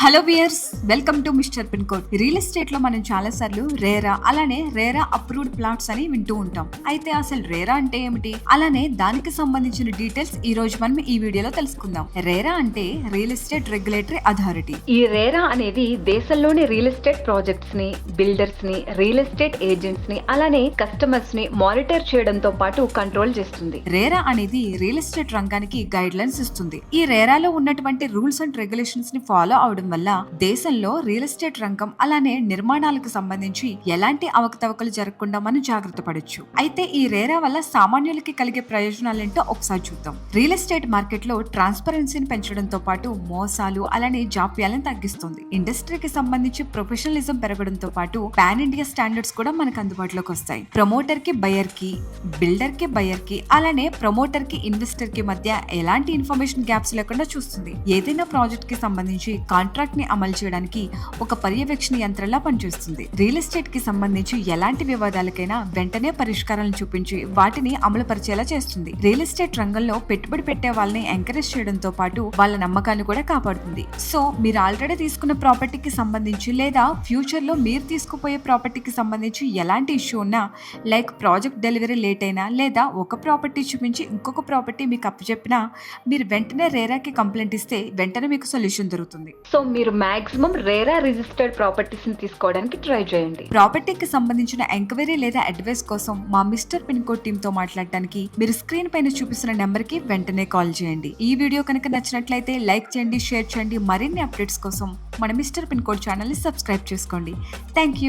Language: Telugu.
Hello viewers, welcome to mister pin code. Real estate లో మనం చాలా సార్లు రేరా అలానే రేరా అప్రూవ్డ్ ప్లాట్స్ అని వింటూ ఉంటాం. అయితే అసలు రేరా అంటే ఏమిటి, అలానే దానికి సంబంధించిన డీటెయిల్స్ ఈ రోజు మనం ఈ వీడియోలో తెలుసుకుందాం. రేరా అంటే రియల్ ఎస్టేట్ రెగ్యులేటరీ అథారిటీ. ఈ రేరా అనేది దేశంలోని రియల్ ఎస్టేట్ ప్రాజెక్ట్స్ ని, బిల్డర్స్ ని, రియల్ ఎస్టేట్ ఏజెంట్స్ ని, అలానే కస్టమర్స్ ని మానిటర్ చేయడంతో పాటు కంట్రోల్ చేస్తుంది. రేరా అనేది రియల్ ఎస్టేట్ రంగానికి గైడ్ లైన్స్ ఇస్తుంది. ఈ రేరాలో ఉన్నటువంటి రూల్స్ అండ్ రెగ్యులేషన్స్ ని ఫాలో అవడం వల్ల దేశంలో రియల్ ఎస్టేట్ రంగం అలానే నిర్మాణాలకు సంబంధించి ఎలాంటి అవకతవకలు జరగకుండా మనం జాగ్రత్త పడొచ్చు. అయితే ఈ రేరా వల్ల సామాన్యులకి కలిగే ప్రయోజనాలేంటో ఒకసారి చూద్దాం. రియల్ ఎస్టేట్ మార్కెట్ లో ట్రాన్స్పరెన్సీని పెంచడంతో పాటు మోసాలు అలానే జాప్యాలను తగ్గిస్తుంది. ఇండస్ట్రీకి సంబంధించి ప్రొఫెషనలిజం పెరగడంతో పాటు పాన్ ఇండియా స్టాండర్డ్స్ కూడా మనకు అందుబాటులోకి వస్తాయి. ప్రమోటర్ కి బయర్ కి, బిల్డర్ కి బయర్ కి, అలానే ప్రమోటర్ కి ఇన్వెస్టర్ కి మధ్య ఎలాంటి ఇన్ఫర్మేషన్ గ్యాప్స్ లేకుండా చూస్తుంది. ఏదైనా ప్రాజెక్ట్ కి సంబంధించి కాంట్రాక్ట్ ని అమలు చేయడానికి ఒక పర్యవేక్షణ యంత్రంలా పనిచేస్తుంది. రియల్ ఎస్టేట్ కి సంబంధించి ఎలాంటి వివాదాలకైనా వెంటనే పరిష్కారాలను చూపించి వాటిని అమలు పరిచేలా చేస్తుంది. రియల్ ఎస్టేట్ రంగంలో పెట్టుబడి పెట్టే వాళ్ళని ఎంకరేజ్ చేయడంతో పాటు వాళ్ళ నమ్మకాన్ని కూడా కాపాడుతుంది. సో మీరు ఆల్రెడీ తీసుకున్న ప్రాపర్టీకి సంబంధించి లేదా ఫ్యూచర్ లో మీరు తీసుకుపోయే ప్రాపర్టీకి సంబంధించి ఎలాంటి ఇష్యూ ఉన్నా, లైక్ ప్రాజెక్ట్ డెలివరీ లేట్ అయినా లేదా ఒక ప్రాపర్టీ చూపించి ఇంకొక ప్రాపర్టీ మీకు అప్పచెప్పినా, మీరు వెంటనే రేరాకి కంప్లైంట్ ఇస్తే వెంటనే మీకు సొల్యూషన్ దొరుకుతుంది. సో మీరు మాక్సిమం రేరా రిజిస్టర్డ్ ప్రాపర్టీస్ ని తీసుకోవడానికి ట్రై చేయండి. ప్రాపర్టీకి సంబంధించిన ఎంక్వైరీ లేదా అడ్వైస్ కోసం మా మిస్టర్ పిన్ కోడ్ టీమ్ తో మాట్లాడడానికి మీరు స్క్రీన్ పైన చూపిస్తున్న నెంబర్ కి వెంటనే కాల్ చేయండి. ఈ వీడియో కనుక నచ్చినట్లయితే లైక్ చేయండి, షేర్ చేయండి. మరిన్ని అప్డేట్స్ కోసం మన మిస్టర్ పిన్ కోడ్ ఛానల్ ని సబ్స్క్రైబ్ చేసుకోండి. Thank you.